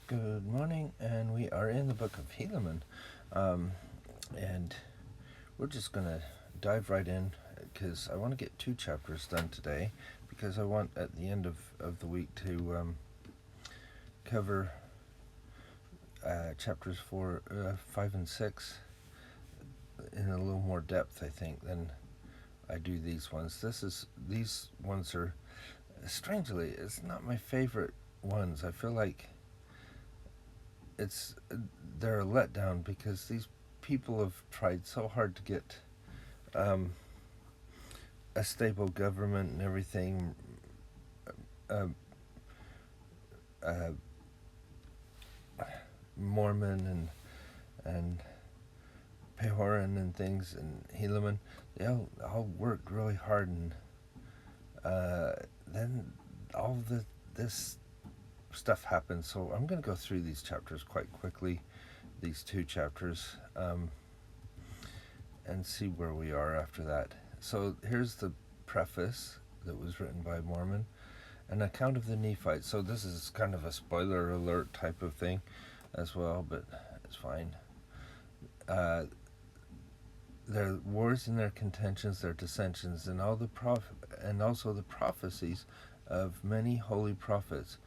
Good morning, and we are in the book of Helaman, and we're just going to dive right in because I want to get 2 chapters done today, because I want at the end of the week to cover chapters 5, and 6 in a little more depth, I think, than I do these ones. These ones are, strangely, it's not my favorite ones. I feel like they're a letdown because these people have tried so hard to get a stable government and everything, Mormon and Pehoran and things, and Helaman. They all worked really hard, and then all this stuff happens. So I'm going to go through these chapters quite quickly, these 2 chapters, and see where we are after that. So here's the preface that was written by Mormon, an account of the Nephites. So this is kind of a spoiler alert type of thing as well, but it's fine. Their wars and their contentions, their dissensions, and also the prophecies of many holy prophets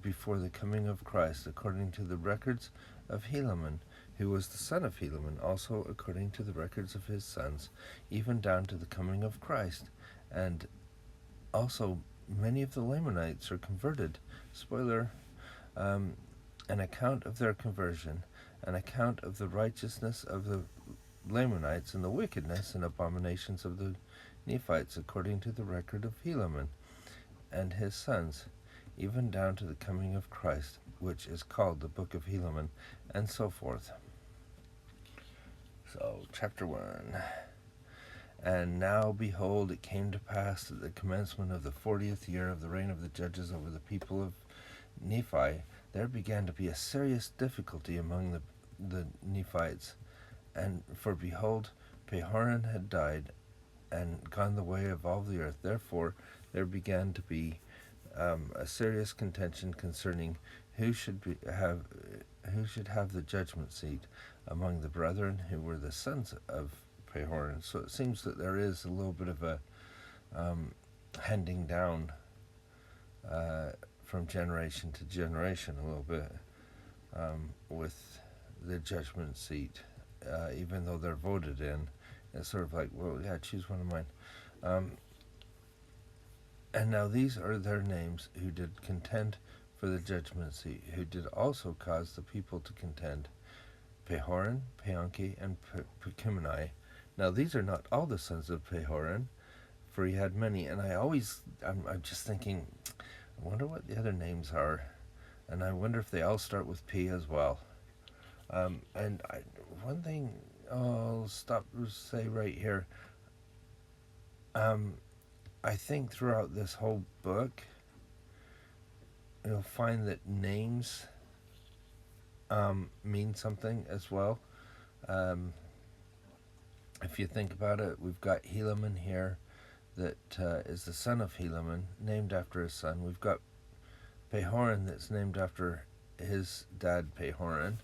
before the coming of Christ, according to the records of Helaman, who was the son of Helaman, also according to the records of his sons, even down to the coming of Christ. And also many of the Lamanites are converted. Spoiler, an account of their conversion, an account of the righteousness of the Lamanites and the wickedness and abominations of the Nephites, according to the record of Helaman and his sons, even down to the coming of Christ, which is called the book of Helaman, and so forth. So, chapter 1. And now, behold, it came to pass at the commencement of the 40th year of the reign of the judges over the people of Nephi, there began to be a serious difficulty among the Nephites. And for behold, Pehoran had died and gone the way of all the earth. Therefore, there began to be a serious contention concerning who should have the judgment seat among the brethren who were the sons of Pehoran. So it seems that there is a little bit of a handing down from generation to generation, a little bit, with the judgment seat, even though they're voted in. It's sort of like, well, yeah, choose one of mine. And now these are their names who did contend for the judgment seat, who did also cause the people to contend: Pehoran, Peonki, and Pekimni. Now these are not all the sons of Pehoran, for he had many. And I'm just thinking, I wonder what the other names are, and I wonder if they all start with P as well. One thing I'll say right here. I think throughout this whole book, you'll find that names mean something as well. If you think about it, we've got Helaman here, that is the son of Helaman, named after his son. We've got Pehoran, that's named after his dad, Pehoran,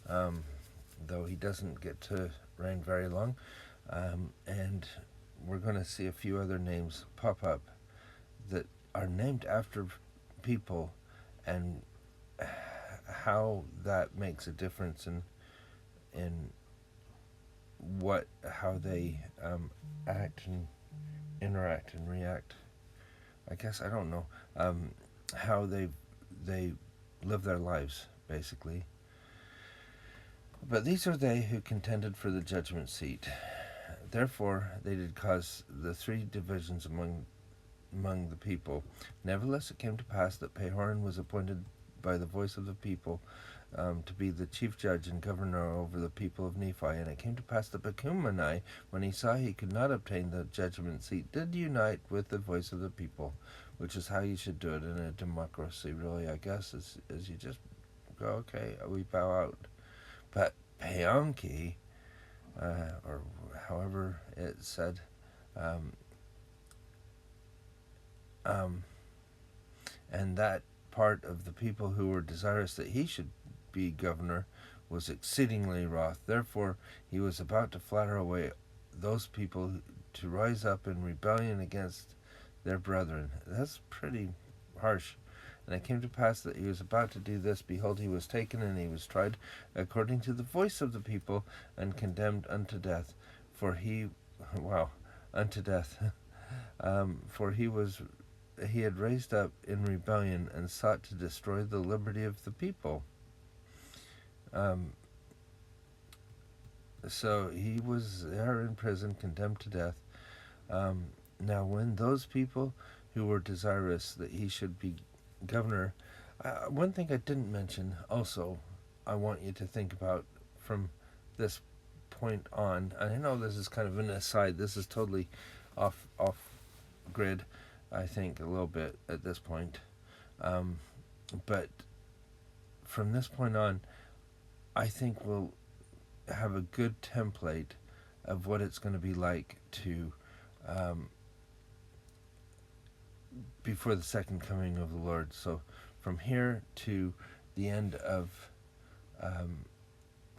though he doesn't get to reign very long. And we're going to see a few other names pop up that are named after people, and how that makes a difference in how they act and interact and react. I guess I don't know how they live their lives, basically. But these are they who contended for the judgment seat. Therefore they did cause the 3 divisions among the people. Nevertheless it came to pass that Pehoran was appointed by the voice of the people to be the chief judge and governor over the people of Nephi. And it came to pass that Pekimni, when he saw he could not obtain the judgment seat, did unite with the voice of the people, which is how you should do it in a democracy, really, I guess, is you just go, okay, we bow out. But Peonki, or however it's said, and that part of the people who were desirous that he should be governor was exceedingly wroth. Therefore he was about to flatter away those people to rise up in rebellion against their brethren. That's pretty harsh. And it came to pass that he was about to do this. Behold, he was taken, and he was tried according to the voice of the people, and condemned unto death. For he, unto death. For he had raised up in rebellion, and sought to destroy the liberty of the people. So he was there in prison, condemned to death. Now when those people who were desirous that he should be governor, one thing I didn't mention also I want you to think about from this point on, and I know this is kind of an aside, this is totally off grid, I think, a little bit at this point, but from this point on I think we'll have a good template of what it's going to be like to before the second coming of the Lord. So from here to the end of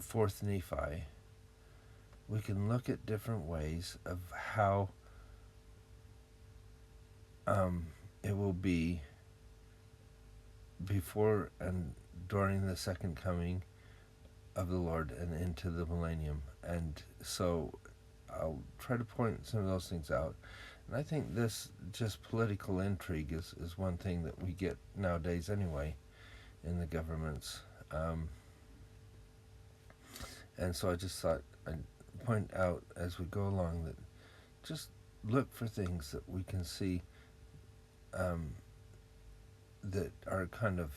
4th Nephi, we can look at different ways of how it will be before and during the second coming of the Lord and into the millennium. And so I'll try to point some of those things out. And I think this just political intrigue is one thing that we get nowadays anyway in the governments. And so I just thought I'd point out as we go along that just look for things that we can see that are kind of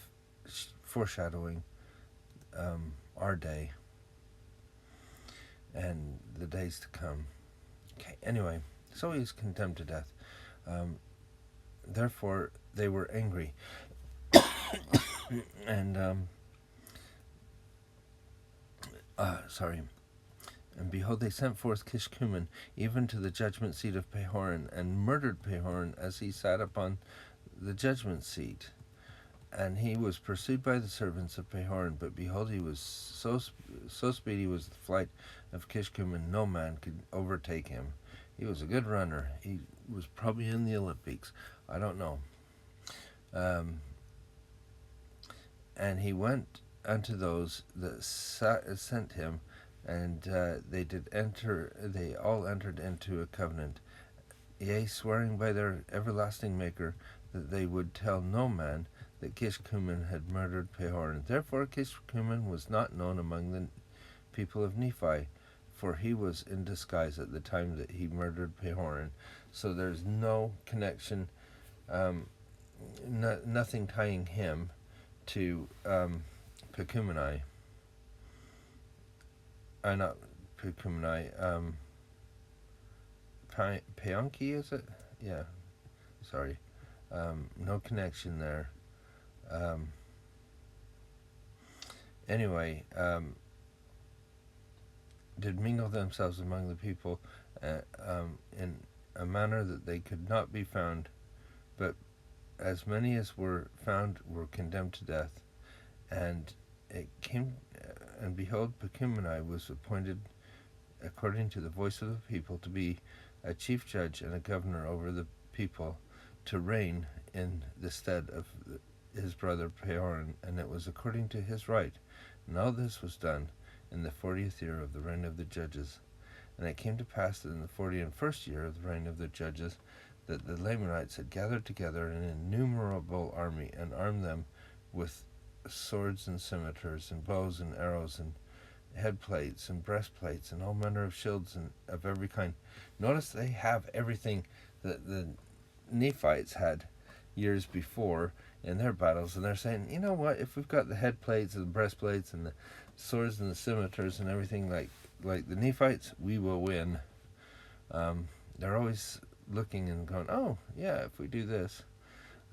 foreshadowing our day and the days to come. Okay, anyway, so he is condemned to death. Therefore they were angry. And and behold, they sent forth Kishkumen even to the judgment seat of Pehorin, and murdered Pehorin as he sat upon the judgment seat. And he was pursued by the servants of Pehorin, but behold, he was so speedy was the flight of Kishkumen, no man could overtake him. He was a good runner. He was probably in the Olympics. I don't know. And he went unto those that sent him, and they all entered into a covenant, yea, swearing by their everlasting Maker that they would tell no man that Kishkumen had murdered Pehorin. Therefore Kishkumen was not known among the people of Nephi, for he was in disguise at the time that he murdered Pehorin. So there's no connection, nothing tying him to Pecumeni. Not Pecumeni, Peonki, is it? Yeah, sorry. No connection there. Anyway, did mingle themselves among the people in a manner that they could not be found, but as many as were found were condemned to death. And it came, and behold, Pecumeni was appointed according to the voice of the people to be a chief judge and a governor over the people, to reign in the stead of his brother Pehorin, and it was according to his right. And all this was done in the 40th year of the reign of the judges. And it came to pass that in the 41st year of the reign of the judges, that the Lamanites had gathered together an innumerable army, and armed them with swords and scimitars, and bows and arrows, and headplates and breastplates, and all manner of shields and of every kind. Notice they have everything that the Nephites had years before in their battles, and they're saying, you know what, if we've got the headplates and the breastplates and the swords and the scimitars and everything like the Nephites, we will win. They're always looking and going, oh yeah, if we do this.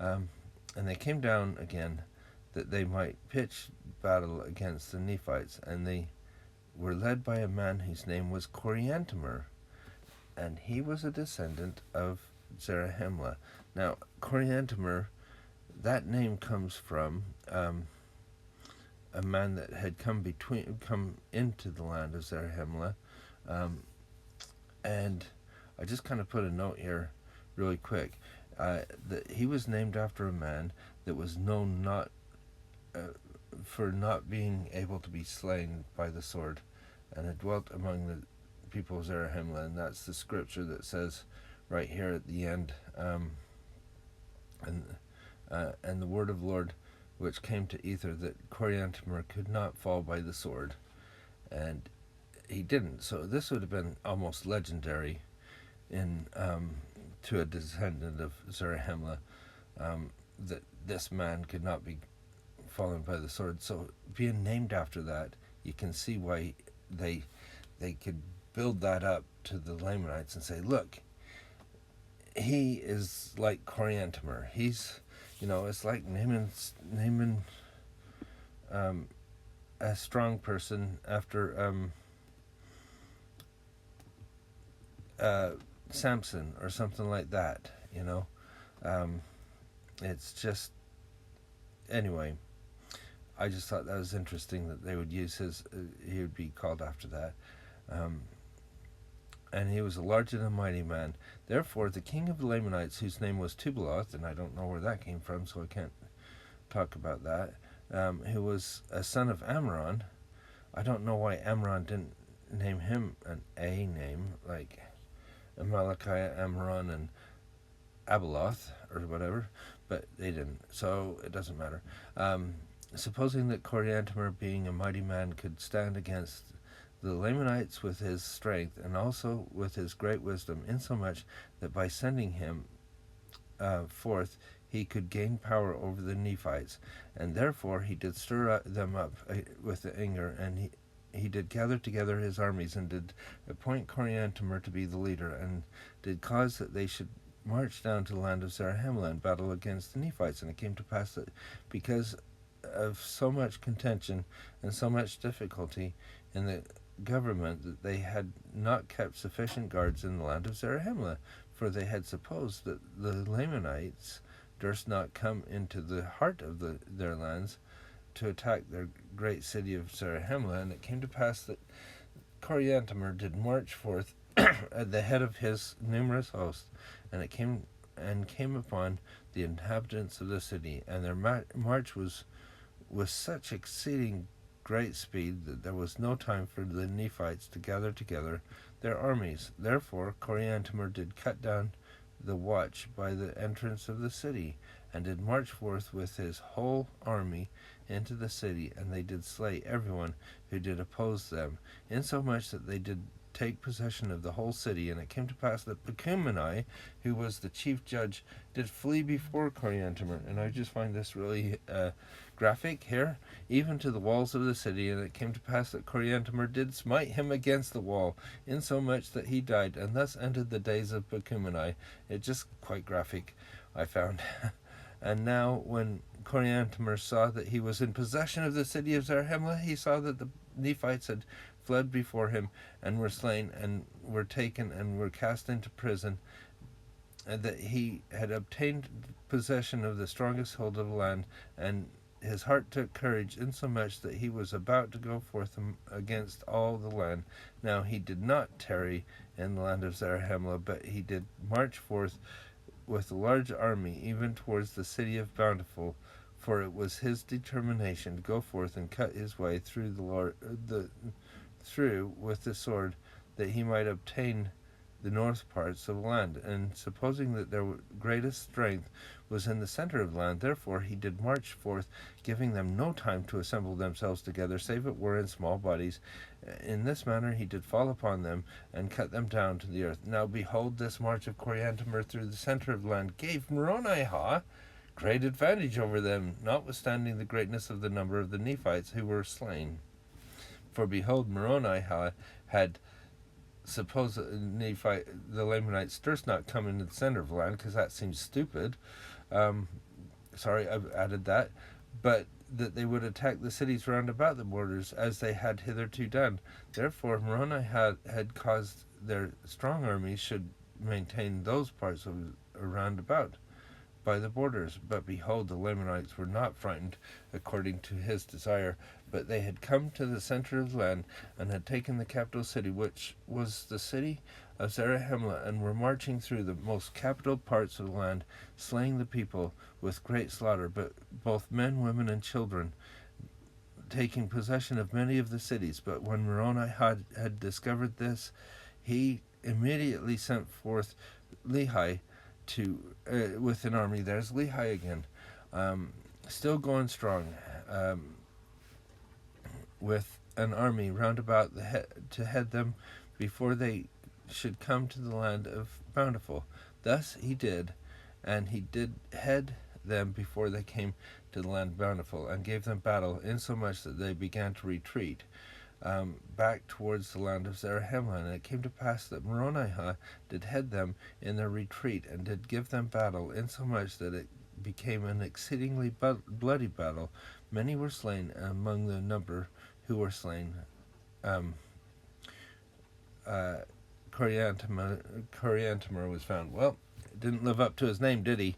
And they came down again that they might pitch battle against the Nephites, and they were led by a man whose name was Coriantumr, and he was a descendant of Zarahemla. Now, Coriantumr, that name comes from a man that had come into the land of Zarahemla, and I just kind of put a note here, really quick, that he was named after a man that was known not for not being able to be slain by the sword, and had dwelt among the people of Zarahemla, and that's the scripture that says right here at the end, and the word of the Lord which came to Ether, that Coriantumr could not fall by the sword, and he didn't. So this would have been almost legendary in to a descendant of Zarahemla, that this man could not be fallen by the sword. So being named after that, you can see why they could build that up to the Lamanites and say, look, he is like Coriantumr. He's, it's like naming a strong person after Samson or something like that. It's just, anyway, I just thought that was interesting that they would use he would be called after that. And he was a large and a mighty man. Therefore, the king of the Lamanites, whose name was Tubaloth, and I don't know where that came from, so I can't talk about that, who was a son of Amram. I don't know why Amram didn't name him an A name, like Amalekiah, Amram, and Abeloth, or whatever, but they didn't, so it doesn't matter. Supposing that Coriantumr, being a mighty man, could stand against the Lamanites with his strength, and also with his great wisdom, insomuch that by sending him forth he could gain power over the Nephites, and therefore he did stir them up with anger, and he did gather together his armies, and did appoint Coriantumr to be the leader, and did cause that they should march down to the land of Zarahemla and battle against the Nephites. And it came to pass that because of so much contention and so much difficulty in the government, that they had not kept sufficient guards in the land of Zarahemla, for they had supposed that the Lamanites durst not come into the heart of their lands to attack their great city of Zarahemla. And it came to pass that Coriantumr did march forth at the head of his numerous hosts, and came upon the inhabitants of the city, and their march was with such exceeding great speed that there was no time for the Nephites to gather together their armies. Therefore Coriantumr did cut down the watch by the entrance of the city, and did march forth with his whole army into the city, and they did slay everyone who did oppose them, insomuch that they did take possession of the whole city. And it came to pass that Pacumeni, who was the chief judge, did flee before Coriantumr. And I just find this really graphic here, even to the walls of the city. And it came to pass that Coriantumr did smite him against the wall, insomuch that he died. And thus ended the days of Pacumeni. It's just quite graphic, I found. And now when Coriantumr saw that he was in possession of the city of Zarahemla, he saw that the Nephites had fled before him, and were slain, and were taken, and were cast into prison, and that he had obtained possession of the strongest hold of the land. And his heart took courage, insomuch that he was about to go forth against all the land. Now he did not tarry in the land of Zarahemla, but he did march forth with a large army, even towards the city of Bountiful, for it was his determination to go forth and cut his way through through with the sword, that he might obtain the north parts of the land. And supposing that their greatest strength was in the center of the land, therefore he did march forth, giving them no time to assemble themselves together, save it were in small bodies. In this manner he did fall upon them, and cut them down to the earth. Now behold, this march of Coriantumr through the center of the land gave Moronihah great advantage over them, notwithstanding the greatness of the number of the Nephites who were slain. For behold, Moronihah had supposed that the Lamanites durst not come into the center of the land, because that seems stupid. Sorry, I've added that. But that they would attack the cities round about the borders, as they had hitherto done. Therefore Moronihah had caused their strong armies should maintain those parts of round about. by the borders. But behold, the Lamanites were not frightened according to his desire, but they had come to the center of the land, and had taken the capital city, which was the city of Zarahemla, and were marching through the most capital parts of the land, slaying the people with great slaughter, but both men, women, and children, taking possession of many of the cities. But when Moroni had discovered this, he immediately sent forth Lehi to with an army. There's Lehi again, still going strong, with an army round about to head them before they should come to the land of Bountiful. Thus he did, and he did head them before they came to the land Bountiful, and gave them battle, insomuch that they began to retreat back towards the land of Zarahemla. And it came to pass that Moronihah did head them in their retreat, and did give them battle, insomuch that it became an exceedingly bloody battle. Many were slain, and among the number who were slain, Coriantumr was found. Well, didn't live up to his name, did he?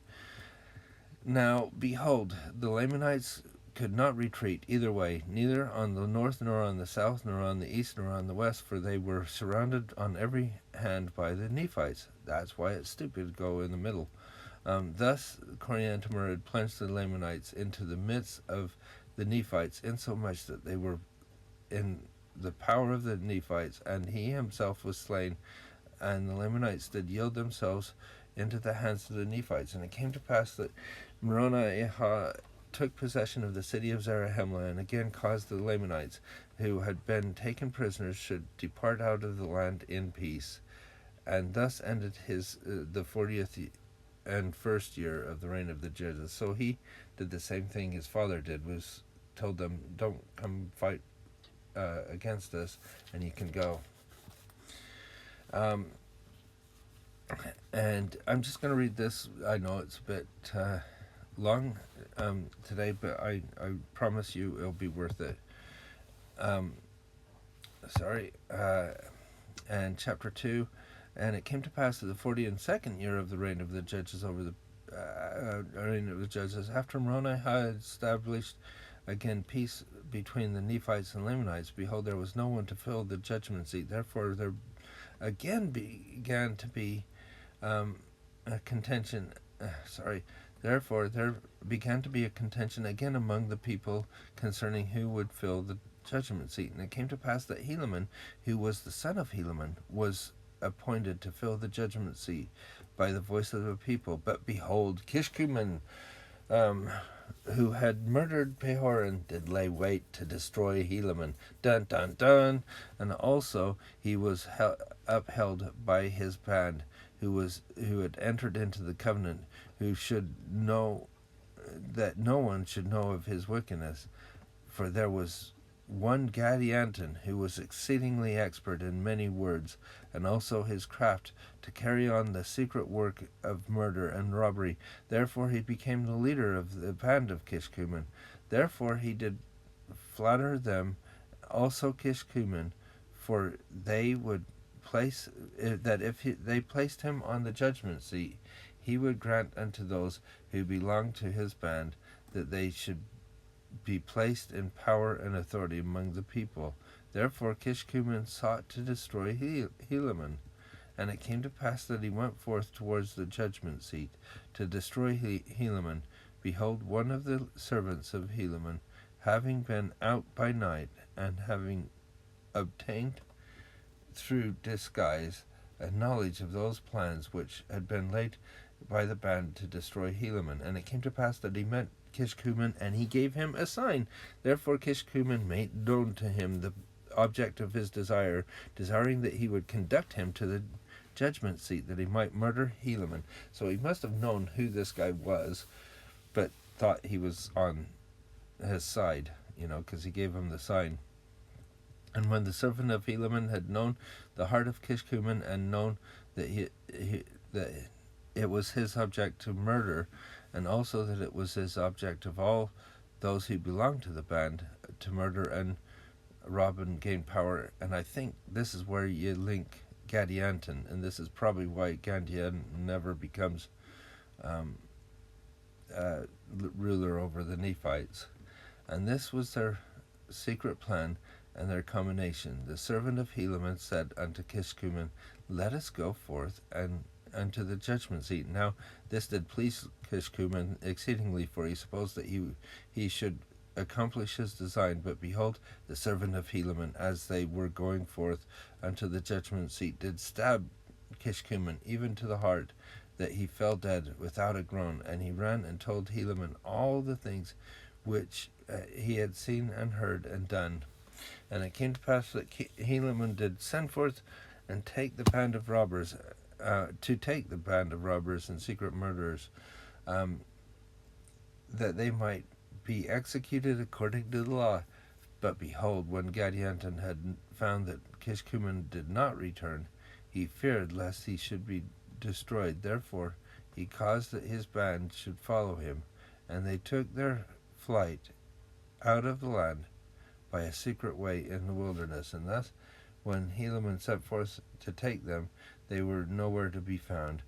Now, behold, the Lamanites could not retreat either way, neither on the north, nor on the south, nor on the east, nor on the west, for they were surrounded on every hand by the Nephites. That's why it's stupid to go in the middle. Thus, Coriantumr had plunged the Lamanites into the midst of the Nephites, insomuch that they were in the power of the Nephites, and he himself was slain, and the Lamanites did yield themselves into the hands of the Nephites. And it came to pass that Moronihah took possession of the city of Zarahemla, and again caused the Lamanites, who had been taken prisoners, should depart out of the land in peace. And thus ended his the 40th and first year of the reign of the judges. So he did the same thing his father did, was told them, don't come fight against us, and you can go. And I'm just going to read this. I know it's a bit long today, but I promise you it'll be worth it. And chapter 2. And it came to pass that the 42nd year of the reign of the judges over the reign of the judges, after Moroni had established again peace between the Nephites and Lamanites, behold, there was no one to fill the judgment seat. Therefore there again began to be a contention. Therefore there began to be a contention again among the people concerning who would fill the judgment seat. And it came to pass that Helaman, who was the son of Helaman, was appointed to fill the judgment seat by the voice of the people. But behold, Kishkumen, who had murdered Pehoran, did lay wait to destroy Helaman. Dun dun dun. And also he was upheld by his band, who had entered into the covenant, who should know that no one should know of his wickedness. For there was one Gadianton, who was exceedingly expert in many words, and also his craft to carry on the secret work of murder and robbery. Therefore he became the leader of the band of Kishkumen. Therefore he did flatter them, also Kishkumen, for they would place that if they placed him on the judgment seat, he would grant unto those who belonged to his band that they should be placed in power and authority among the people. Therefore Kishkumen sought to destroy Helaman. And it came to pass that he went forth towards the judgment seat to destroy Helaman. Behold, one of the servants of Helaman, having been out by night, and having obtained through disguise a knowledge of those plans which had been laid by the band to destroy Helaman. And it came to pass that he met Kishkumen, and he gave him a sign. Therefore Kishkumen made known to him the object of his desire, desiring that he would conduct him to the judgment seat, that he might murder Helaman. So he must have known who this guy was, but thought he was on his side, because he gave him the sign. And when the servant of Helaman had known the heart of Kishkumen, and known that that it was his object to murder, and also that it was his object of all those who belonged to the band to murder and rob and gain power. And I think this is where you link Gadianton, and this is probably why Gadianton never becomes ruler over the Nephites. And this was their secret plan and their combination. The servant of Helaman said unto Kishkumen, Let us go forth and unto the judgment seat. Now this did please Kishkumen exceedingly, for he supposed that he should accomplish his design. But behold, the servant of Helaman, as they were going forth unto the judgment seat, did stab Kishkumen even to the heart, that he fell dead without a groan. And he ran and told Helaman all the things which he had seen and heard and done. And it came to pass that Helaman did send forth and take the band of robbers, and secret murderers, that they might be executed according to the law. But behold, when Gadianton had found that Kishkumen did not return, he feared lest he should be destroyed. Therefore he caused that his band should follow him, and they took their flight out of the land by a secret way in the wilderness. And thus, when Helaman set forth to take them, they were nowhere to be found.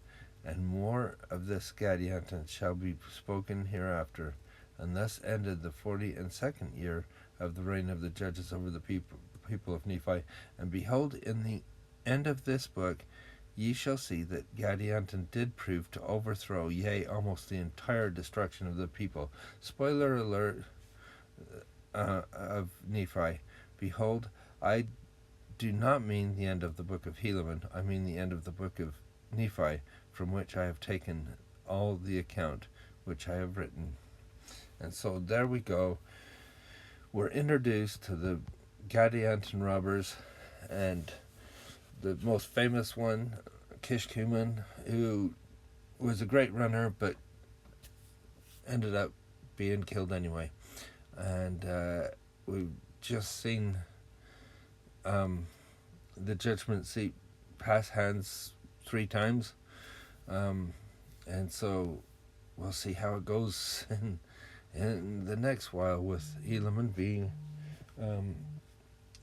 And more of this Gadianton shall be spoken hereafter. And thus ended the 42nd year of the reign of the judges over the people of Nephi. And behold, in the end of this book ye shall see that Gadianton did prove to overthrow, yea, almost the entire destruction of the people. Spoiler alert of Nephi. Behold, I do not mean the end of the book of Helaman, I mean the end of the book of Nephi, from which I have taken all the account which I have written. And so there we go. We're introduced to the Gadianton robbers, and the most famous one, Kishkumen, who was a great runner but ended up being killed anyway. And we've just seen the judgment seat pass hands 3 times, and so we'll see how it goes in the next while, with Helaman being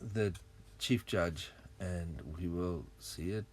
the chief judge, and we will see it